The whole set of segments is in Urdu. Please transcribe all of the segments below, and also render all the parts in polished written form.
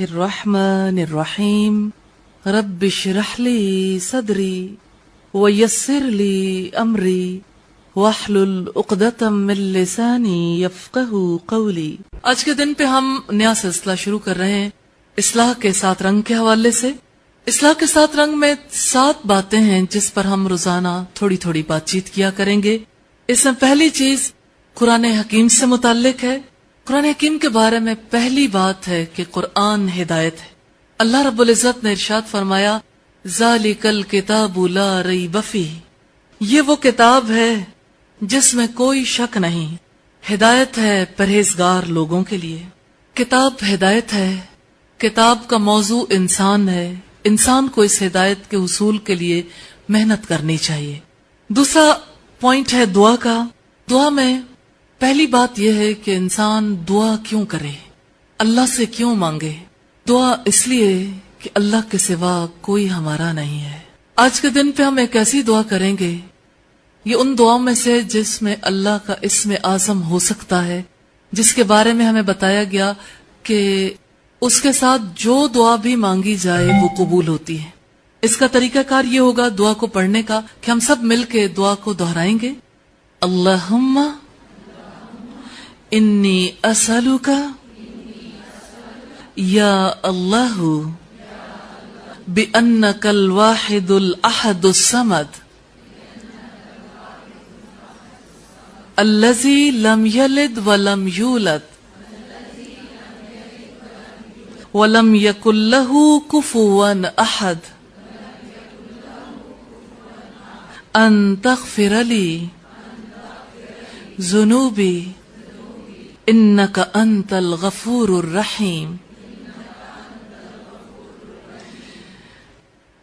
الرحمن الرحیم رب اشرح لی صدری ویسر لی امری واحلل عقدۃ من لسانی یفقہوا قولی۔ آج کے دن پہ ہم نیا سلسلہ شروع کر رہے ہیں اصلاح کے 7 رنگ کے حوالے سے۔ اصلاح کے 7 رنگ میں 7 باتیں ہیں جس پر ہم روزانہ تھوڑی تھوڑی بات چیت کیا کریں گے۔ اس میں پہلی چیز قرآن حکیم سے متعلق ہے۔ قرآن حکیم کے بارے میں پہلی بات ہے کہ قرآن ہدایت ہے۔ اللہ رب العزت نے ارشاد فرمایا ذالک الکتاب لا ریب فیہ، یہ وہ کتاب ہے جس میں کوئی شک نہیں، ہدایت ہے پرہیزگار لوگوں کے لیے۔ کتاب ہدایت ہے، کتاب کا موضوع انسان ہے، انسان کو اس ہدایت کے حصول کے لیے محنت کرنی چاہیے۔ دوسرا پوائنٹ ہے دعا کا۔ دعا میں پہلی بات یہ ہے کہ انسان دعا کیوں کرے، اللہ سے کیوں مانگے۔ دعا اس لیے کہ اللہ کے سوا کوئی ہمارا نہیں ہے۔ آج کے دن پہ ہم ایک ایسی دعا کریں گے، یہ ان دعاؤں میں سے جس میں اللہ کا اسم اعظم ہو سکتا ہے، جس کے بارے میں ہمیں بتایا گیا کہ اس کے ساتھ جو دعا بھی مانگی جائے وہ قبول ہوتی ہے۔ اس کا طریقہ کار یہ ہوگا دعا کو پڑھنے کا کہ ہم سب مل کے دعا کو دہرائیں گے۔ اللہم انی اسألک یا اللہ بأنک الواحد الاحد الصمد الذی لم یلد ولم یولد ولم یکن لہ کفوا احد ان تغفر لی ذنوبی انک انت الغفور الرحیم۔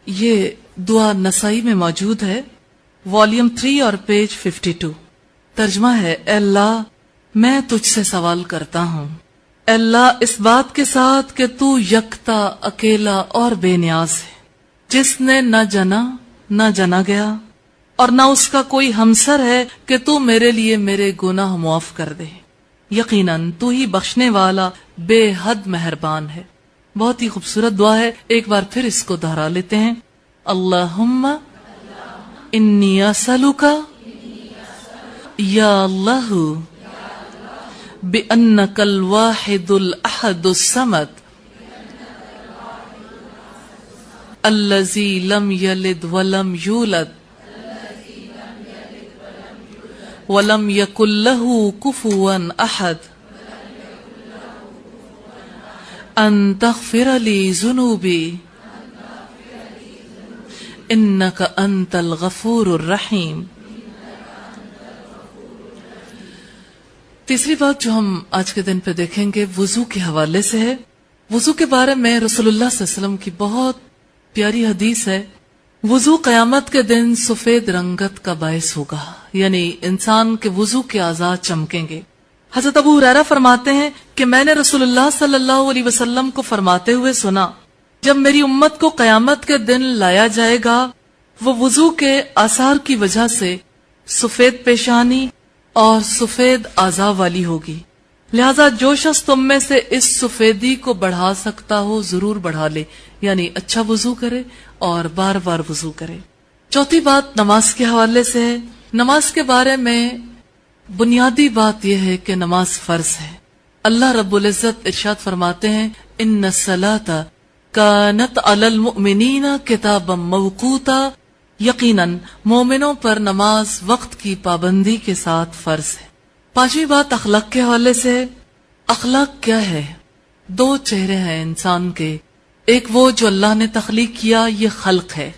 یہ دعا نسائی میں موجود ہے، والیوم 3 اور پیج 52۔ ترجمہ ہے اے اللہ میں تجھ سے سوال کرتا ہوں، اے اللہ اس بات کے ساتھ کہ تو یکتا اکیلا اور بے نیاز ہے، جس نے نہ جنا نہ جنا گیا اور نہ اس کا کوئی ہمسر ہے کہ تو میرے لیے میرے گناہ معاف کر دے۔ یقیناً تو ہی بخشنے والا بے حد مہربان ہے۔ بہت ہی خوبصورت دعا ہے، ایک بار پھر اس کو دہرا لیتے ہیں۔ اللہم انی اسألک یا اللہ بأنک الواحد الاحد الصمد الذی لم یلد ولم یولد ولم یکن لہ کفوا احد ان تغفر لی ذنوبی انک انت الغفور الرحیم۔ تیسری بات جو ہم آج کے دن پہ دیکھیں گے وضو کے حوالے سے ہے۔ وضو کے بارے میں رسول اللہ صلی اللہ علیہ وسلم کی بہت پیاری حدیث ہے۔ وضو قیامت کے دن سفید رنگت کا باعث ہوگا، یعنی انسان کے وضو کے اعضاء چمکیں گے۔ حضرت ابو ہریرہ فرماتے ہیں کہ میں نے رسول اللہ صلی اللہ علیہ وسلم کو فرماتے ہوئے سنا، جب میری امت کو قیامت کے دن لایا جائے گا وہ وضو کے آثار کی وجہ سے سفید پیشانی اور سفید اعضاء والی ہوگی، لہذا جو شخص تم میں سے اس سفیدی کو بڑھا سکتا ہو ضرور بڑھا لے، یعنی اچھا وضو کرے اور بار بار وضو کرے۔ چوتھی بات نماز کے حوالے سے ہے۔ نماز کے بارے میں بنیادی بات یہ ہے کہ نماز فرض ہے۔ اللہ رب العزت ارشاد فرماتے ہیں ان الصلاۃ کانت علی المؤمنین کتابا موقوتا، یقیناً مومنوں پر نماز وقت کی پابندی کے ساتھ فرض ہے۔ پانچویں بات اخلاق کے حوالے سے ہے۔ اخلاق کیا ہے؟ 2 چہرے ہیں انسان کے، ایک وہ جو اللہ نے تخلیق کیا، یہ خلق ہے،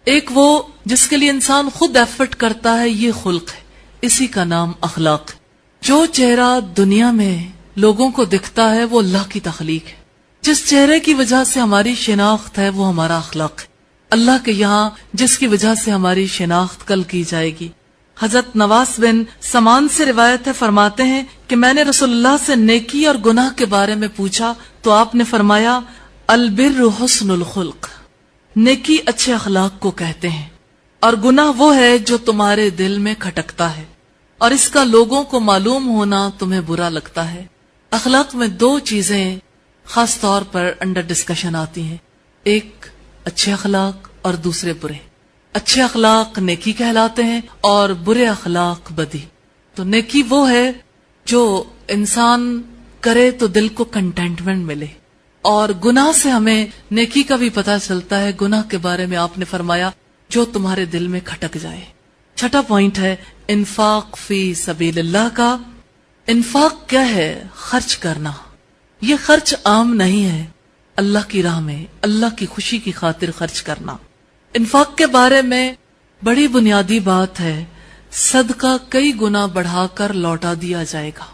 ایک وہ جس کے لیے انسان خود ایفرٹ کرتا ہے، یہ خلق ہے، اسی کا نام اخلاق ہے۔ جو چہرہ دنیا میں لوگوں کو دکھتا ہے وہ اللہ کی تخلیق ہے، جس چہرے کی وجہ سے ہماری شناخت ہے وہ ہمارا اخلاق ہے، اللہ کے یہاں جس کی وجہ سے ہماری شناخت کل کی جائے گی۔ حضرت نواس بن سمان سے روایت ہے، فرماتے ہیں کہ میں نے رسول اللہ سے نیکی اور گناہ کے بارے میں پوچھا تو آپ نے فرمایا البر حسن الخلق، نیکی اچھے اخلاق کو کہتے ہیں، اور گناہ وہ ہے جو تمہارے دل میں کھٹکتا ہے اور اس کا لوگوں کو معلوم ہونا تمہیں برا لگتا ہے۔ اخلاق میں 2 چیزیں خاص طور پر انڈر ڈسکشن آتی ہیں، ایک اچھے اخلاق اور دوسرے برے۔ اچھے اخلاق نیکی کہلاتے ہیں اور برے اخلاق بدی۔ تو نیکی وہ ہے جو انسان کرے تو دل کو کنٹینٹمنٹ ملے، اور گناہ سے ہمیں نیکی کا بھی پتہ چلتا ہے۔ گناہ کے بارے میں آپ نے فرمایا جو تمہارے دل میں کھٹک جائے۔ چھٹا پوائنٹ ہے انفاق فی سبیل اللہ کا۔ انفاق کیا ہے؟ خرچ کرنا۔ یہ خرچ عام نہیں ہے، اللہ کی راہ میں اللہ کی خوشی کی خاطر خرچ کرنا۔ انفاق کے بارے میں بڑی بنیادی بات ہے، صدقہ کئی گنا بڑھا کر لوٹا دیا جائے گا۔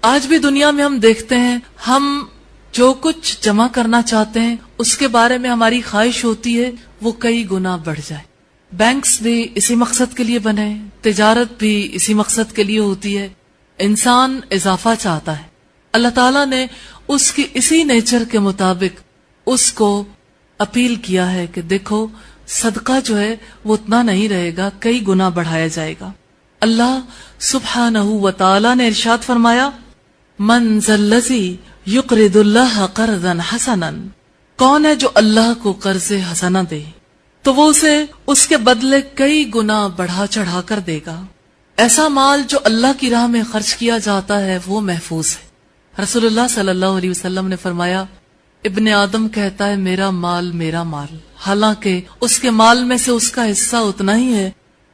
آج بھی دنیا میں ہم دیکھتے ہیں، ہم جو کچھ جمع کرنا چاہتے ہیں اس کے بارے میں ہماری خواہش ہوتی ہے وہ کئی گنا بڑھ جائے۔ بینکس بھی اسی مقصد کے لیے بنے، تجارت بھی اسی مقصد کے لیے ہوتی ہے۔ انسان اضافہ چاہتا ہے، اللہ تعالیٰ نے اس کی اسی نیچر کے مطابق اس کو اپیل کیا ہے کہ دیکھو صدقہ جو ہے وہ اتنا نہیں رہے گا، کئی گنا بڑھایا جائے گا۔ اللہ سبحانہ و تعالی نے ارشاد فرمایا، من ذا الذی یقرض اللہ قرضا حسنا، کون ہے جو اللہ کو قرض حسنہ دے تو وہ اسے اس کے بدلے کئی گنا بڑھا چڑھا کر دے گا۔ ایسا مال جو اللہ کی راہ میں خرچ کیا جاتا ہے وہ محفوظ ہے۔ رسول اللہ صلی اللہ علیہ وسلم نے فرمایا، ابن آدم کہتا ہے میرا مال، حالانکہ اس کے مال میں سے اس کا حصہ اتنا ہی ہے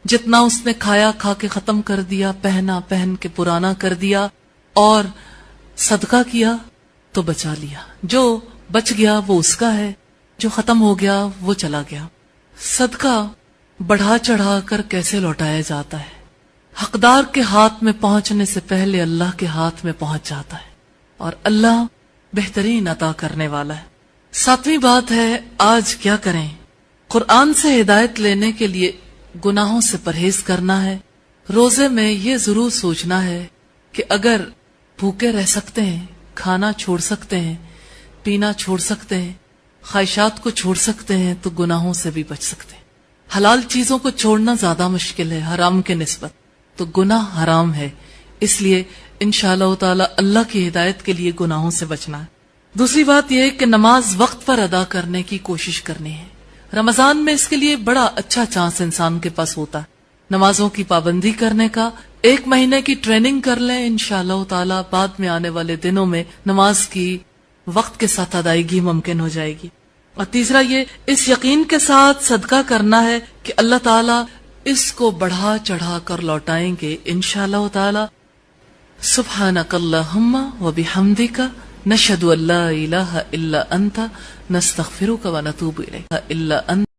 جتنا اس نے کھایا، کھا کے ختم کر دیا، پہنا، پہن کے پرانا کر دیا، اور صدقہ کیا تو بچا لیا۔ جو بچ گیا وہ اس کا ہے، جو ختم ہو گیا وہ چلا گیا۔ صدقہ بڑھا چڑھا کر کیسے لوٹایا جاتا ہے؟ حقدار کے ہاتھ میں پہنچنے سے پہلے اللہ کے ہاتھ میں پہنچ جاتا ہے، اور اللہ بہترین عطا کرنے والا ہے۔ ساتویں بات ہے آج کیا کریں؟ قرآن سے ہدایت لینے کے لیے گناہوں سے پرہیز کرنا ہے۔ روزے میں یہ ضرور سوچنا ہے کہ اگر بھوکے رہ سکتے ہیں، کھانا چھوڑ سکتے ہیں، پینا چھوڑ سکتے ہیں، خواہشات کو چھوڑ سکتے ہیں تو گناہوں سے بھی بچ سکتے ہیں۔ حلال چیزوں کو چھوڑنا زیادہ مشکل ہے حرام کے نسبت، تو گناہ حرام ہے، اس لیے انشاءاللہ تعالی اللہ کی ہدایت کے لیے گناہوں سے بچنا ہے۔ دوسری بات یہ ہے کہ نماز وقت پر ادا کرنے کی کوشش کرنی ہے۔ رمضان میں اس کے لیے بڑا اچھا چانس انسان کے پاس ہوتا ہے، نمازوں کی پابندی کرنے کا۔ 1 مہینے کی ٹریننگ کر لیں، انشاءاللہ تعالی بعد میں آنے والے دنوں میں نماز کی وقت کے ساتھ ادائیگی ممکن ہو جائے گی۔ اور تیسرا یہ اس یقین کے ساتھ صدقہ کرنا ہے کہ اللہ تعالی اس کو بڑھا چڑھا کر لوٹائیں گے انشاءاللہ تعالی۔ سبحانک اللہم و بحمدک نشہد ان لا الہ الا انت نستغفرک و نتوب الیک الا انت